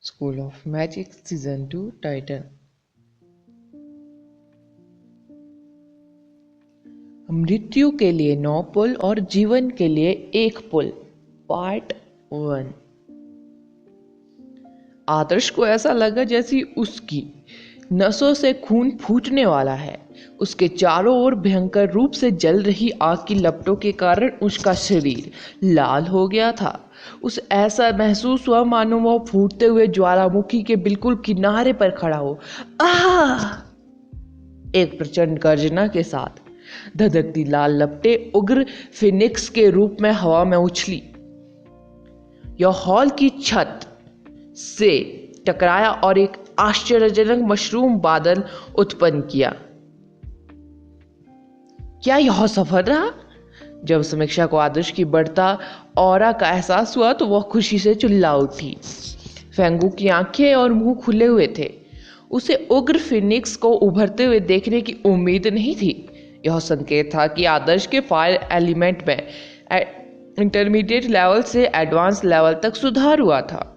School of magic season 2 title मृत्यु के लिए 9 पुल और जीवन के लिए 1 पुल पार्ट 1। आदर्श को ऐसा लगा जैसे उसकी नसों से खून फूटने वाला है। उसके चारों ओर भयंकर रूप से जल रही आग की लपटों के कारण उसका शरीर लाल हो गया था। उस ऐसा महसूस हुआ मानो वह फूटते हुए ज्वालामुखी के बिल्कुल किनारे पर खड़ा हो। आह! एक प्रचंड गर्जना के साथ धधकती लाल लपटें उग्र फिनिक्स के रूप में हवा में उछली। यह हॉल की छत से टकराया और एक आश्चर्यजनक मशरूम बादल उत्पन्न किया। क्या यह सफल रहा? जब समीक्षा को आदर्श की बढ़ता ऑरा का एहसास हुआ तो वह खुशी से चिल्ला उठी। फेंगू की आंखें और मुंह खुले हुए थे। उसे उग्र फिनिक्स को उभरते हुए देखने की उम्मीद नहीं थी। यह संकेत था कि आदर्श के फायर एलिमेंट में इंटरमीडिएट लेवल से एडवांस लेवल तक सुधार हुआ था।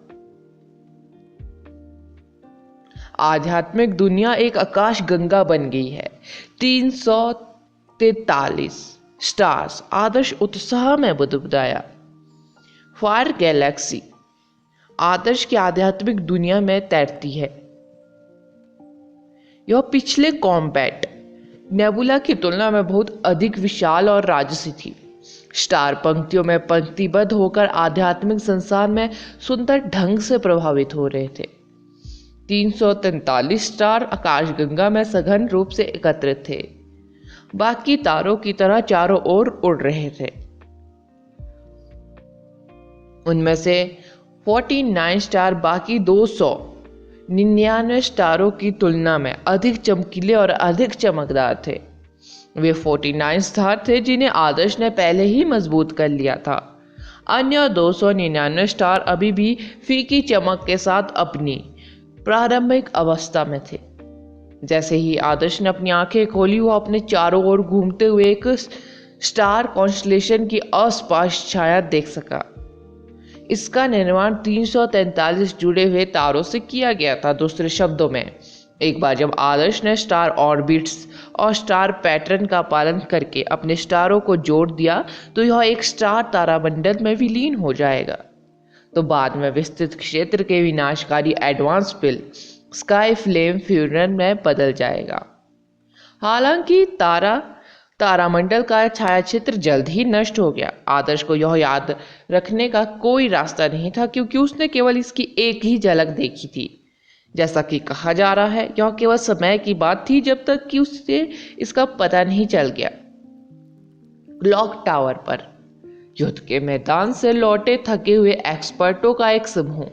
आध्यात्मिक दुनिया एक आकाश गंगा बन गई है। 343 स्टार्स, आदर्श उत्साह में बुदबुदाया। फायर गैलेक्सी आदर्श की आध्यात्मिक दुनिया में तैरती है। यह पिछले कॉम्बैट नेबुला की तुलना में बहुत अधिक विशाल और राजसी थी। स्टार पंक्तियों में पंक्तिबद्ध होकर आध्यात्मिक संसार में सुंदर ढंग से प्रभावित हो रहे थे। 343 स्टार आकाशगंगा में सघन रूप से एकत्रित थे। बाकी तारों की तरह चारों ओर उड़ रहे थे। उनमें से 49 स्टार बाकी 299 स्टारों की तुलना में अधिक चमकीले और अधिक चमकदार थे। वे 49 स्टार थे जिन्हें आदर्श ने पहले ही मजबूत कर लिया था। अन्य 299 स्टार अभी भी फीकी चमक के साथ अपनी प्रारंभिक अवस्था में थे। जैसे ही आदर्श ने अपनी आंखें खोली वो अपने चारों ओर घूमते हुए एक स्टार कॉन्स्टलेशन की आसपास छाया देख सका। इसका निर्माण 343 जुड़े हुए तारों से किया गया था। दूसरे शब्दों में, एक बार जब आदर्श ने स्टार ऑर्बिट्स और स्टार पैटर्न का पालन करके अपने स्टारों को जोड़ दिया तो यह एक स्टार तारामंडल में विलीन हो जाएगा। तो बाद में विस्तृत क्षेत्र के विनाशकारी एडवांस पिल स्काई फ्लेम फ्यूरन में बदल जाएगा। हालांकि तारामंडल का छायाचित्र जल्द ही नष्ट हो गया। आदर्श को यह याद रखने का कोई रास्ता नहीं था क्योंकि उसने केवल इसकी एक ही झलक देखी थी। जैसा कि कहा जा रहा है, यह केवल समय की बात थी जब तक कि उसे इसका पता नहीं चल गया। क्लॉक टावर पर युद्ध के मैदान से लौटे थके हुए एक्सपर्टों का एक समूह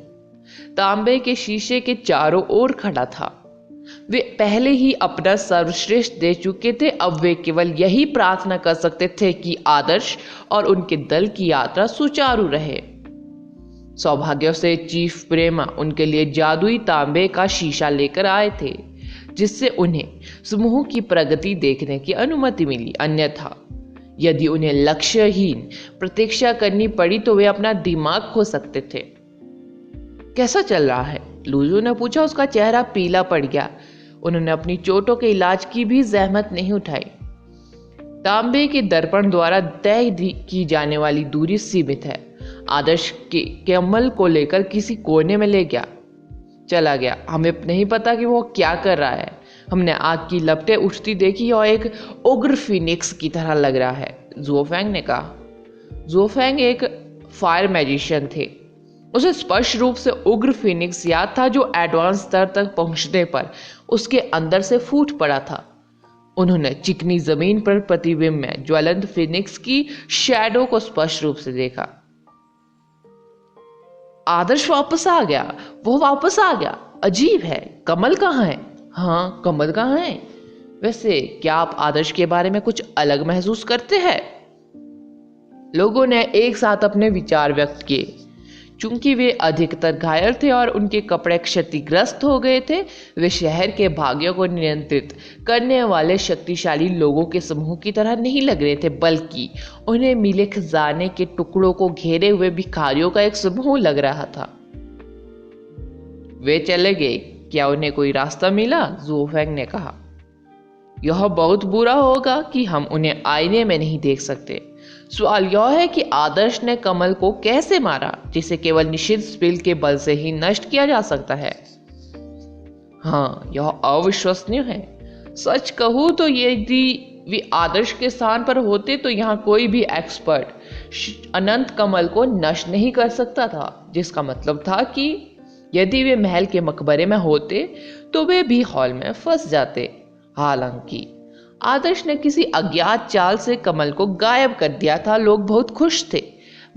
तांबे के शीशे के चारों ओर खड़ा था। वे पहले ही अपना सर्वश्रेष्ठ दे चुके थे। अब वे केवल यही प्रार्थना कर सकते थे कि आदर्श और उनके दल की यात्रा सुचारू रहे। सौभाग्य से चीफ प्रेमा उनके लिए जादुई तांबे का शीशा लेकर आए थे जिससे उन्हें समूह की प्रगति देखने की अनुमति मिली। अन्यथा यदि उन्हें लक्ष्यहीन प्रतीक्षा करनी पड़ी तो वे अपना दिमाग खो सकते थे। कैसा चल रहा है? लूजू ने पूछा। उसका चेहरा पीला पड़ गया। उन्होंने अपनी चोटों के इलाज की भी जहमत नहीं उठाई। तांबे के दर्पण द्वारा तय की जाने वाली दूरी सीमित है। आदर्श के कमल को लेकर किसी कोने में ले गया चला गया। हमें नहीं पता कि वो क्या कर रहा है। हमने आग की लपटें उठती देखी और एक उग्र फिनिक्स की तरह लग रहा है, ज़ुओफेंग ने कहा। ज़ुओफेंग एक फायर मैजिशियन थे। उसे स्पष्ट रूप से उग्र फिनिक्स याद था जो एडवांस स्तर तक पहुंचने पर उसके अंदर से फूट पड़ा था। उन्होंने चिकनी जमीन पर प्रतिबिंब में ज्वलंत फिनिक्स की शैडो को स्पष्ट रूप से देखा। आदर्श वापस आ गया। वो वापस आ गया। अजीब है। कमल कहाँ है? हाँ, कमल कहाँ है? वैसे क्या आप आदर्श के बारे में कुछ अलग महसूस करते हैं? लोगों ने एक साथ अपने विचार व्यक्त किए। चूंकि वे अधिकतर घायल थे और उनके कपड़े क्षतिग्रस्त हो गए थे, वे शहर के भाग्यों को नियंत्रित करने वाले शक्तिशाली लोगों के समूह की तरह नहीं लग रहे थे, बल्कि उन्हें मिले खजाने के टुकड़ों को घेरे हुए भिखारियों का एक समूह लग रहा था। वे चले गए। क्या उन्हें कोई रास्ता मिला? ज़ुओफेंग ने कहा। यह बहुत बुरा होगा कि हम उन्हें आईने में नहीं देख सकते। सवाल यह है कि आदर्श ने कमल को कैसे मारा, जिसे केवल निषिद्ध स्पिल के बल से ही नष्ट किया जा सकता है। हाँ, यह अविश्वसनीय है। सच कहूँ तो यदि वे आदर्श के स्थान पर होते तो यहाँ कोई भी एक्सपर्ट अनंत कमल को नष्ट नहीं कर सकता था, जिसका मतलब था कि यदि वे महल के मकबरे में होते तो वे भी हॉल में फंस जाते। हालांकि आदर्श ने किसी अज्ञात चाल से कमल को गायब कर दिया था। लोग बहुत खुश थे,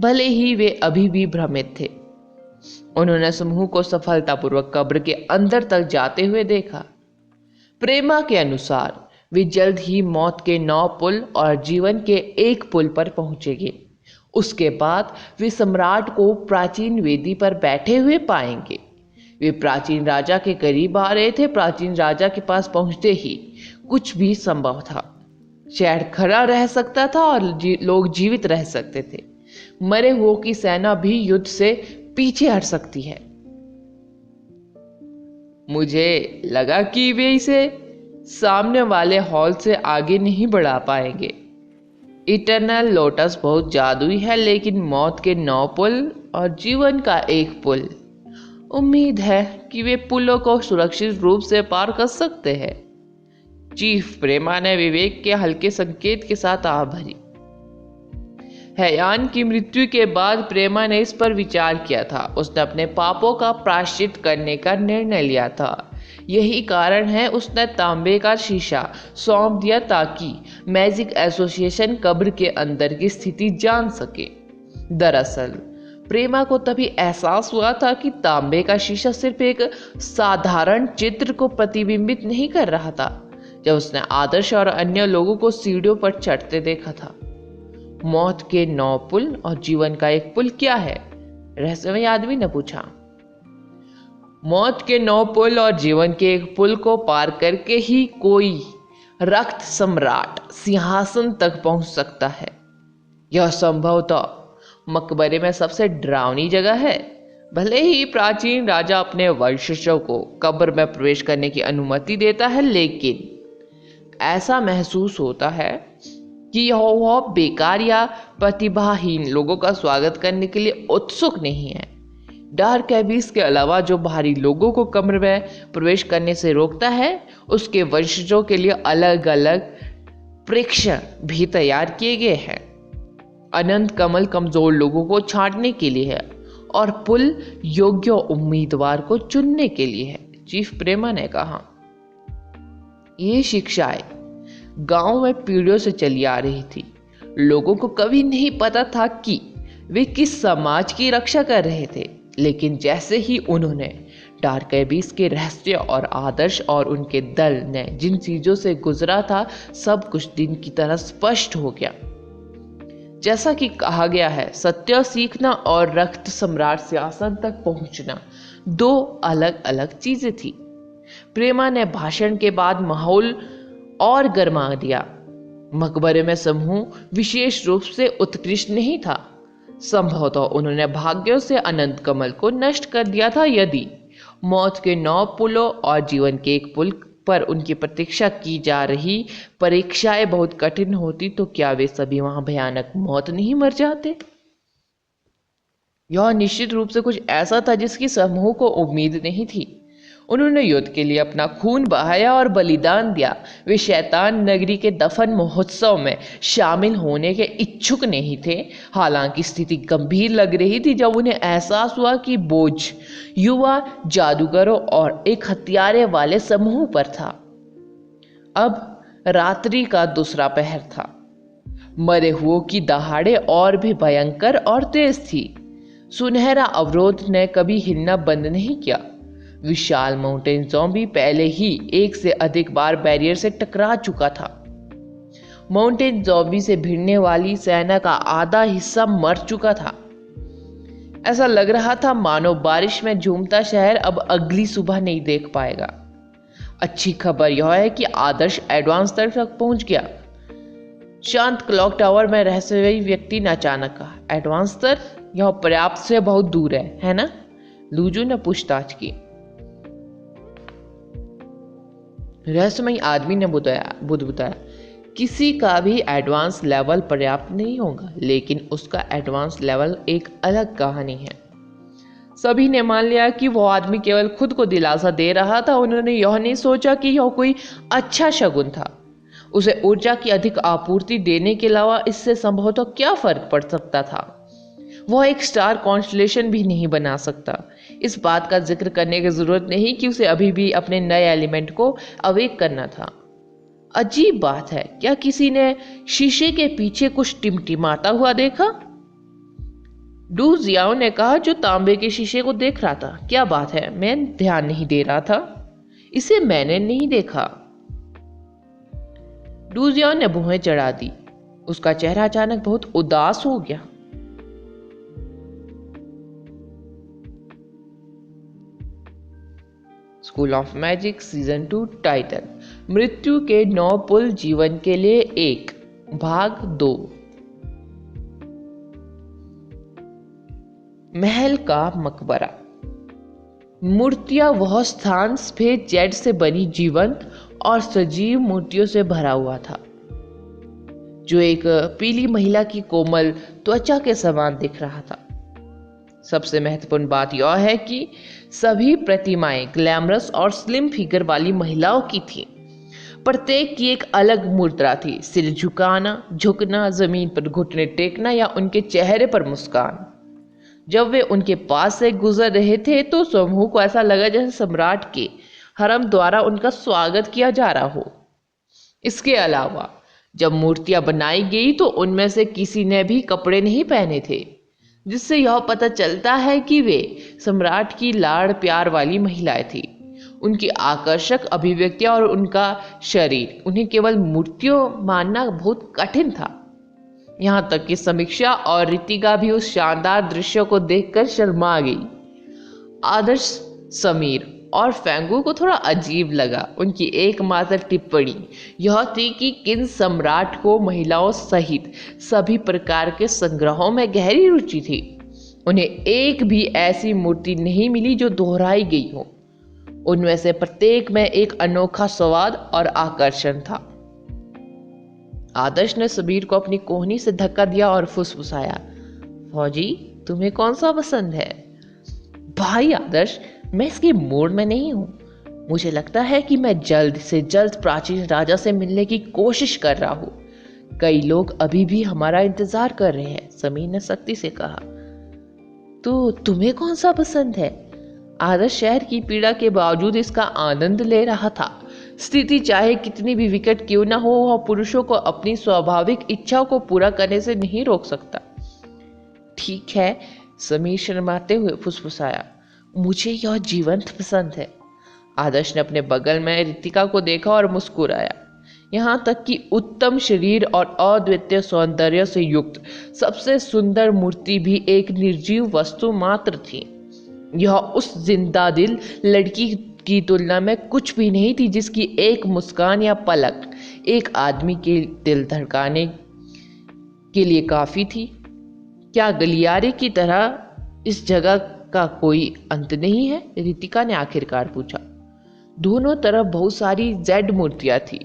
भले ही वे अभी भी भ्रमित थे। उन्होंने समूह को सफलतापूर्वक कब्र के अंदर तक जाते हुए देखा। प्रेमा के अनुसार वे जल्द ही मौत के 9 पुल और जीवन के 1 पुल पर पहुंचेंगे। उसके बाद वे सम्राट को प्राचीन वेदी पर बैठे हुए पाएंगे। वे प्राचीन राजा के करीब आ रहे थे। प्राचीन राजा के पास पहुंचते ही कुछ भी संभव था। शहर खड़ा रह सकता था और लोग जीवित रह सकते थे। मरे हुओं की सेना भी युद्ध से पीछे हट सकती है। मुझे लगा कि वे इसे सामने वाले हॉल से आगे नहीं बढ़ा पाएंगे। इटर्नल लोटस बहुत जादुई है, लेकिन मौत के 9 पुल और जीवन का 1 पुल, उम्मीद है कि वे पुलों को सुरक्षित रूप से पार कर सकते हैं। चीफ प्रेमा ने विवेक के हल्के संकेत के साथ आह भरी। हैयान की मृत्यु के बाद प्रेमा ने इस पर विचार किया था। उसने अपने पापों का प्रायश्चित करने का निर्णय लिया था। यही कारण है उसने तांबे का शीशा सौंप दिया ताकि मैजिक एसोसिएशन कब्र के अंदर की स्थिति जान सके। दरअसल प्रेमा को तभी एहसास हुआ था कि तांबे का शीशा सिर्फ एक साधारण चित्र को प्रतिबिंबित नहीं कर रहा था। जब उसने आदर्श और अन्य लोगों को सीढ़ियों पर चढ़ते देखा था। मौत के 9 पुल और जीवन का 1 पुल क्या है? रहस्यमय आदमी ने पूछा। मौत के 9 पुल और जीवन के 1 पुल को पार करके ही कोई रक्त सम्राट सिंहासन तक पहुंच सकता है। यह संभवतः मकबरे में सबसे डरावनी जगह है। भले ही प्राचीन राजा अपने वंशजों को कब्र में प्रवेश करने की अनुमति देता है, लेकिन ऐसा महसूस होता है कि वह बेकार या प्रतिभाहीन लोगों का स्वागत करने के लिए उत्सुक नहीं है। डार्क एबिस के अलावा जो बाहरी लोगों को कब्र में प्रवेश करने से रोकता है, उसके वंशजों के लिए अलग अलग प्रेक्षण भी तैयार किए गए हैं। अनंत कमल कमजोर लोगों को छांटने के लिए है और पुल योग्य उम्मीदवार को चुनने के लिए है, चीफ प्रेमा ने कहा। ये शिक्षाएं गांव में पीढ़ियों से चली आ रही थी। लोगों को कभी नहीं पता था कि वे किस समाज की रक्षा कर रहे थे, लेकिन जैसे ही उन्होंने डार्क एबिस के रहस्य और आदर्श और उनके दल ने जिन चीजों से गुजरा था, सब कुछ दिन की तरह स्पष्ट हो गया। जैसा कि कहा गया है, सत्य सीखना और रक्त सम्राट सिंहासन तक पहुंचना 2 अलग अलग चीजें थी। प्रेमा ने भाषण के बाद माहौल और गर्मा दिया। मकबरे में समूह विशेष रूप से उत्कृष्ट नहीं था। संभवतः उन्होंने भाग्यों से अनंत कमल को नष्ट कर दिया था। यदि मौत के 9 पुलों और जीवन के 1 पुल पर उनकी प्रतीक्षा की जा रही परीक्षाएं बहुत कठिन होती, तो क्या वे सभी वहां भयानक मौत नहीं मर जाते? यह निश्चित रूप से कुछ ऐसा था जिसकी समूह को उम्मीद नहीं थी। उन्होंने युद्ध के लिए अपना खून बहाया और बलिदान दिया। वे शैतान नगरी के दफन महोत्सव में शामिल होने के इच्छुक नहीं थे। हालांकि स्थिति गंभीर लग रही थी जब उन्हें एहसास हुआ कि बोझ युवा जादूगरों और एक हथियारे वाले समूह पर था। अब रात्रि का दूसरा पहर था। मरे हुओं की दहाड़े और भी भयंकर और तेज थी। सुनहरा अवरोध ने कभी हिलना बंद नहीं किया। विशाल माउंटेन ज़ॉम्बी पहले ही 1 से अधिक बार बैरियर से टकरा चुका था। माउंटेन ज़ॉम्बी से भिड़ने वाली सेना का आधा हिस्सा मर चुका था। ऐसा लग रहा था मानो बारिश में झूमता शहर अब अगली सुबह नहीं देख पाएगा। अच्छी खबर यह है कि आदर्श एडवांस स्तर तक पहुंच गया। शांत क्लॉक टावर में रहस्यमयी व्यक्ति ने अचानक कहा। एडवांस स्तर? यह पर्याप्त से बहुत दूर है ना? लूजू ने पूछताछ की। रहस्यमयी आदमी ने बुदबुदाया, किसी का भी एडवांस लेवल पर्याप्त नहीं होगा, लेकिन उसका एडवांस लेवल एक अलग कहानी है। सभी ने मान लिया कि वो आदमी केवल खुद को दिलासा दे रहा था। उन्होंने यह नहीं सोचा कि यह कोई अच्छा शगुन था। उसे ऊर्जा की अधिक आपूर्ति देने के अलावा इससे संभवतः क्या फर्क पड़ सकता था। वह एक स्टार कॉन्स्टलेशन भी नहीं बना सकता। इस बात का जिक्र करने की जरूरत नहीं कि उसे अभी भी अपने नए एलिमेंट को अवेक करना था। अजीब बात है, क्या किसी ने शीशे के पीछे कुछ टिमटिमाता हुआ देखा? डू जियाओ ने कहा, जो तांबे के शीशे को देख रहा था। क्या बात है, मैं ध्यान नहीं दे रहा था, इसे मैंने नहीं देखा। डू जियाओ ने भुएं चढ़ा दी। उसका चेहरा अचानक बहुत उदास हो गया। School of magic season 2 title, मृत्यु के 9 पुल जीवन के लिए 1, भाग 2। महल का मकबरा। मूर्तियां वह स्थान सफेद जेड से बनी जीवंत और सजीव मूर्तियों से भरा हुआ था, जो एक पीली महिला की कोमल त्वचा के समान दिख रहा था। सबसे महत्वपूर्ण बात यह है कि सभी प्रतिमाएं ग्लैमरस और स्लिम फिगर वाली महिलाओं की थी। प्रत्येक की एक अलग मुद्रा थी, सिर झुकाना, झुकना, जमीन पर घुटने टेकना या उनके चेहरे पर मुस्कान। जब वे उनके पास से गुजर रहे थे तो समूह को ऐसा लगा जैसे सम्राट के हरम द्वारा उनका स्वागत किया जा रहा हो। इसके अलावा जब मूर्तियां बनाई गई तो उनमें से किसी ने भी कपड़े नहीं पहने थे, जिससे यह पता चलता है कि वे सम्राट की लाड़ प्यार वाली महिलाएं थी। उनकी आकर्षक अभिव्यक्तियां और उनका शरीर, उन्हें केवल मूर्तियों मानना बहुत कठिन था। यहाँ तक कि समीक्षा और रितिका भी उस शानदार दृश्य को देखकर शर्मा गई। आदर्श, समीर और फेंगू को थोड़ा अजीब लगा। उनकी एकमात्र टिप्पणी यह थी कि किन सम्राट को महिलाओं सहित सभी प्रकार के संग्रहों में गहरी रुचि थी। उन्हें एक भी ऐसी मूर्ति नहीं मिली जो दोहराई गई हो। उनमें से प्रत्येक में एक अनोखा स्वाद और आकर्षण था। आदर्श ने समीर को अपनी कोहनी से धक्का दिया और फुसफुसाया, फौजी, तुम्हें कौन सा पसंद है? भाई आदर्श, मैं इसके मूड में नहीं हूं। मुझे लगता है कि मैं जल्द से जल्द प्राचीन राजा से मिलने की कोशिश कर रहा हूं। कई लोग अभी भी हमारा इंतजार कर रहे हैं, समीर ने सख्ती से कहा। तो तुम्हें कौन सा पसंद है? आदर्श शहर की पीड़ा के बावजूद इसका आनंद ले रहा था। स्थिति चाहे कितनी भी विकट क्यों ना हो, वह पुरुषों को अपनी स्वाभाविक इच्छाओं को पूरा करने से नहीं रोक सकता। ठीक है, समीर शर्माते हुए फुसफुसाया, मुझे यह जीवंत पसंद है। आदर्श ने अपने बगल में रितिका को देखा और मुस्कुराया। यहाँ तक कि उत्तम शरीर और अद्वितीय सौंदर्य से युक्त सबसे सुंदर मूर्ति भी एक निर्जीव वस्तु मात्र थी। यह उस जिंदा दिल लड़की की तुलना में कुछ भी नहीं थी, जिसकी एक मुस्कान या पलक एक आदमी के दिल धड़काने के लिए काफी थी। क्या गलियारे की तरह इस जगह का कोई अंत नहीं है? रितिका ने आखिरकार पूछा। दोनों तरफ बहुत सारी जेड मूर्तियां थी,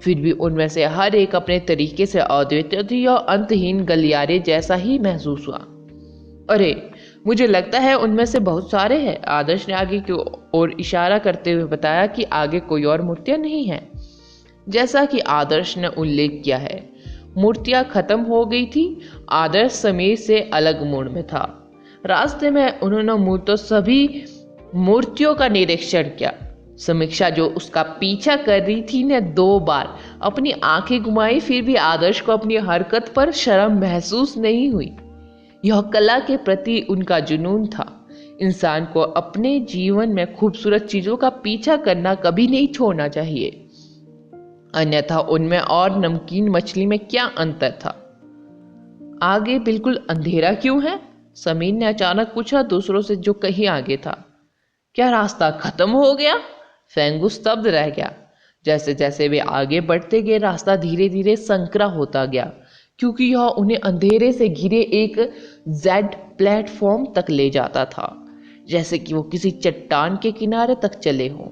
फिर भी उनमें से हर एक अपने तरीके से अद्वितीय थी और अंतहीन गलियारे जैसा ही महसूस हुआ। अरे, मुझे लगता है उनमें से बहुत सारे हैं। आदर्श ने आगे की ओर इशारा करते हुए बताया कि आगे कोई और मूर्तियां नहीं हैं। जैसा कि आदर्श ने उल्लेख किया है, मूर्तियां खत्म हो गई थी। आदर्श समीर से अलग मूड में था। रास्ते में उन्होंने सभी मूर्तियों का निरीक्षण किया। समीक्षा, जो उसका पीछा कर रही थी, ने 2 बार अपनी आंखें घुमाई, फिर भी आदर्श को अपनी हरकत पर शर्म महसूस नहीं हुई। यह कला के प्रति उनका जुनून था। इंसान को अपने जीवन में खूबसूरत चीजों का पीछा करना कभी नहीं छोड़ना चाहिए, अन्यथा उनमें और नमकीन मछली में क्या अंतर था। आगे बिल्कुल अंधेरा क्यों है? समीर ने अचानक पूछा, दूसरों से जो कहीं आगे था। क्या रास्ता खत्म हो गया? फेंगू स्तब्ध रह गया। जैसे जैसे वे आगे बढ़ते गए, रास्ता धीरे धीरे संकरा होता गया, क्योंकि यह उन्हें अंधेरे से घिरे एक जेड प्लेटफॉर्म तक ले जाता था, जैसे कि वो किसी चट्टान के किनारे तक चले हों।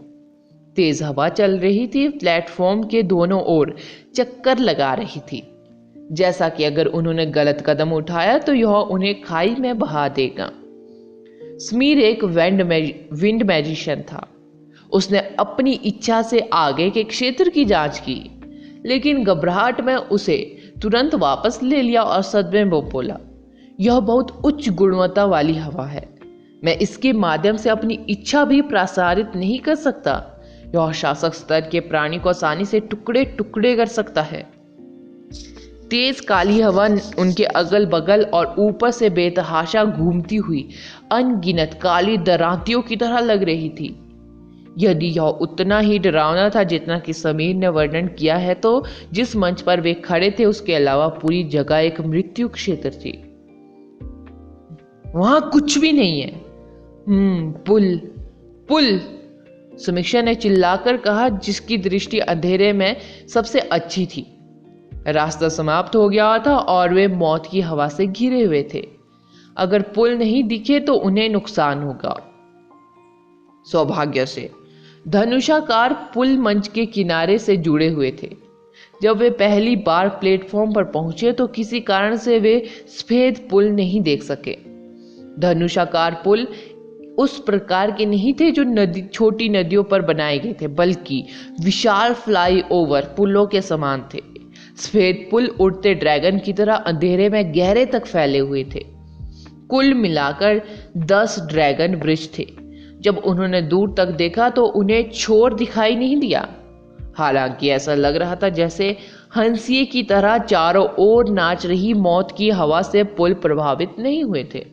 तेज हवा चल रही थी, प्लेटफॉर्म के दोनों ओर चक्कर लगा रही थी, जैसा कि अगर उन्होंने गलत कदम उठाया तो यह उन्हें खाई में बहा देगा। समीर एक विंड मैजिशियन था। उसने अपनी इच्छा से आगे के क्षेत्र की जांच की, लेकिन घबराहट में उसे तुरंत वापस ले लिया और सदमे में बोला, यह बहुत उच्च गुणवत्ता वाली हवा है, मैं इसके माध्यम से अपनी इच्छा भी प्रसारित नहीं कर सकता। यह शासक स्तर के प्राणी को आसानी से टुकड़े टुकड़े कर सकता है। तेज काली हवा उनके अगल बगल और ऊपर से बेतहाशा घूमती हुई अनगिनत काली दरांतियों की तरह लग रही थी। यदि यह उतना ही डरावना था जितना कि समीर ने वर्णन किया है, तो जिस मंच पर वे खड़े थे उसके अलावा पूरी जगह एक मृत्यु क्षेत्र थी। वहां कुछ भी नहीं है। पुल पुल, समीक्षा ने चिल्लाकर कहा, जिसकी दृष्टि अंधेरे में सबसे अच्छी थी। रास्ता समाप्त हो गया था और वे मौत की हवा से घिरे हुए थे। अगर पुल नहीं दिखे तो उन्हें नुकसान होगा। सौभाग्य से धनुषाकार पुल मंच के किनारे से जुड़े हुए थे। जब वे पहली बार प्लेटफॉर्म पर पहुंचे तो किसी कारण से वे सफेद पुल नहीं देख सके। धनुषाकार पुल उस प्रकार के नहीं थे जो छोटी नदियों पर बनाए गए थे, बल्कि विशाल फ्लाईओवर पुलों के समान थे। सफेद पुल उड़ते ड्रैगन की तरह अंधेरे में गहरे तक फैले हुए थे। कुल मिलाकर 10 ड्रैगन ब्रिज थे। जब उन्होंने दूर तक देखा तो उन्हें छोर दिखाई नहीं दिया। हालांकि ऐसा लग रहा था जैसे हंसिए की तरह चारों ओर नाच रही मौत की हवा से पुल प्रभावित नहीं हुए थे।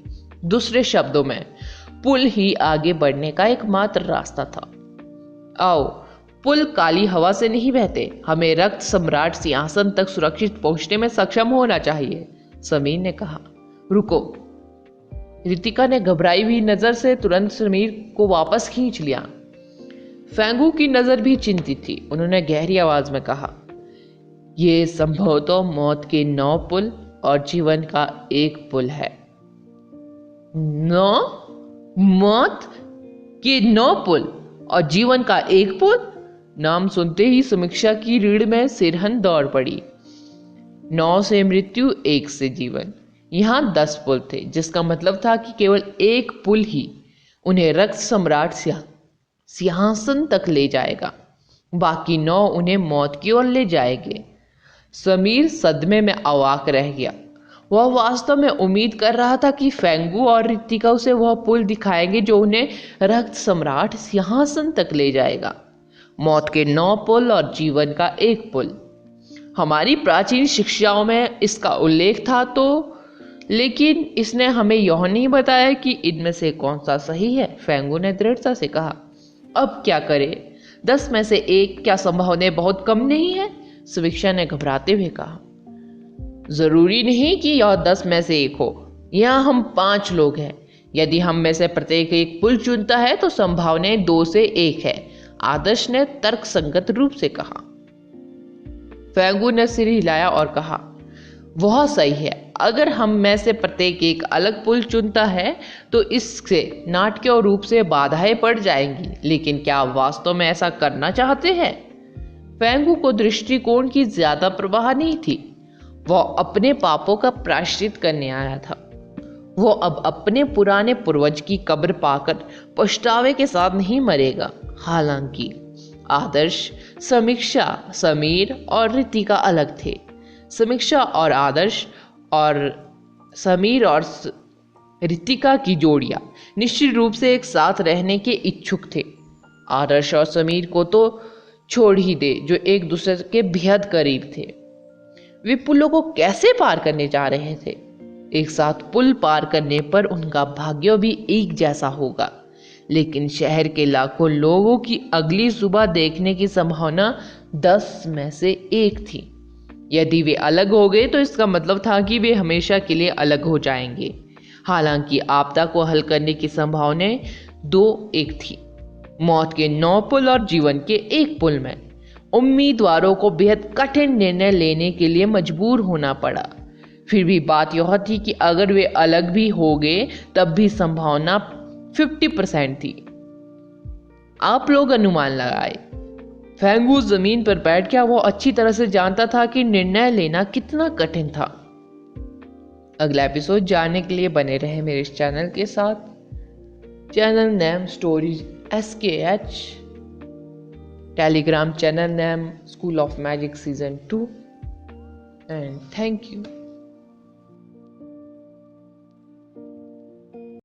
दूसरे शब्दों में, पुल ही आगे बढ़ने का एकमात्र रास्ता था। आओ, पुल काली हवा से नहीं बहते, हमें रक्त सम्राट सिंहासन तक सुरक्षित पहुंचने में सक्षम होना चाहिए, समीर ने कहा। रुको। रितिका ने घबराई हुई नजर से तुरंत समीर को वापस खींच लिया। फेंगू की नजर भी चिंतित थी। उन्होंने गहरी आवाज में कहा, यह संभवतः मौत के 9 पुल और जीवन का 1 पुल है। 9? मौत के 9 पुल और जीवन का 1 पुल? नाम सुनते ही समीक्षा की रीढ़ में सिरहन दौड़ पड़ी। 9 से मृत्यु, 1 से जीवन। यहां 10 पुल थे, जिसका मतलब था कि केवल 1 पुल ही उन्हें रक्त सम्राट सिंहासन तक ले जाएगा, बाकी 9 उन्हें मौत की ओर ले जाएंगे। समीर सदमे में अवाक रह गया। वह वास्तव में उम्मीद कर रहा था कि फेंगू और रितिका उसे वह पुल दिखाएंगे जो उन्हें रक्त सम्राट सिंहासन तक ले जाएगा। मौत के 9 पुल और जीवन का 1 पुल। हमारी प्राचीन शिक्षाओं में इसका उल्लेख था, तो लेकिन इसने हमें यह नहीं बताया कि इनमें से कौन सा सही है, फेंगू ने दृढ़ता से कहा। अब क्या करें? 10 में से 1, क्या संभावना बहुत कम नहीं है? समीक्षा ने घबराते हुए कहा। जरूरी नहीं कि यह 10 में से 1 हो। यहाँ हम 5 लोग हैं। यदि हम में से प्रत्येक 1 पुल चुनता है तो संभावनाएं 2 से 1 है, आदर्श ने तर्कसंगत रूप से कहा। फेंगू ने सिर हिलाया और कहा, वह सही है। अगर हम में से प्रत्येक 1 अलग पुल चुनता है तो इससे नाटकीय रूप से बाधाएं पड़ जाएंगी, लेकिन क्या आप वास्तव में ऐसा करना चाहते हैं? फेंगू को दृष्टिकोण की ज्यादा परवाह नहीं थी। वह अपने पापों का प्रायश्चित करने आया था। वो अब अपने पुराने पूर्वज की कब्र पाकर पछतावे के साथ नहीं मरेगा। हालांकि आदर्श, समीक्षा, समीर और रितिका अलग थे। समीक्षा और आदर्श और समीर और रितिका की जोड़ियां निश्चित रूप से एक साथ रहने के इच्छुक थे। आदर्श और समीर को तो छोड़ ही दे, जो एक दूसरे के बेहद करीब थे। वे पुलों को कैसे पार करने जा रहे थे? एक साथ पुल पार करने पर उनका भाग्य भी एक जैसा होगा, लेकिन शहर के लाखों लोगों की अगली सुबह देखने की संभावना 10 में से 1 थी। यदि वे अलग हो गए तो इसका मतलब था कि वे हमेशा के लिए अलग हो जाएंगे। हालांकि आपदा को हल करने की संभावनाएं 2-1 थी। मौत के 9 पुल और जीवन के 1 पुल में उम्मीदवारों को बेहद कठिन निर्णय लेने के लिए मजबूर होना पड़ा। फिर भी बात यह थी कि अगर वे अलग भी हो गए तब भी संभावना 50% थी। आप लोग अनुमान लगाए। फेंगू जमीन पर बैठ गया। वो अच्छी तरह से जानता था कि निर्णय लेना कितना कठिन था। अगला एपिसोड जानने के लिए बने रहे मेरे इस चैनल के साथ। Channel name stories SKH, Telegram channel name school of magic season 2, and thank you.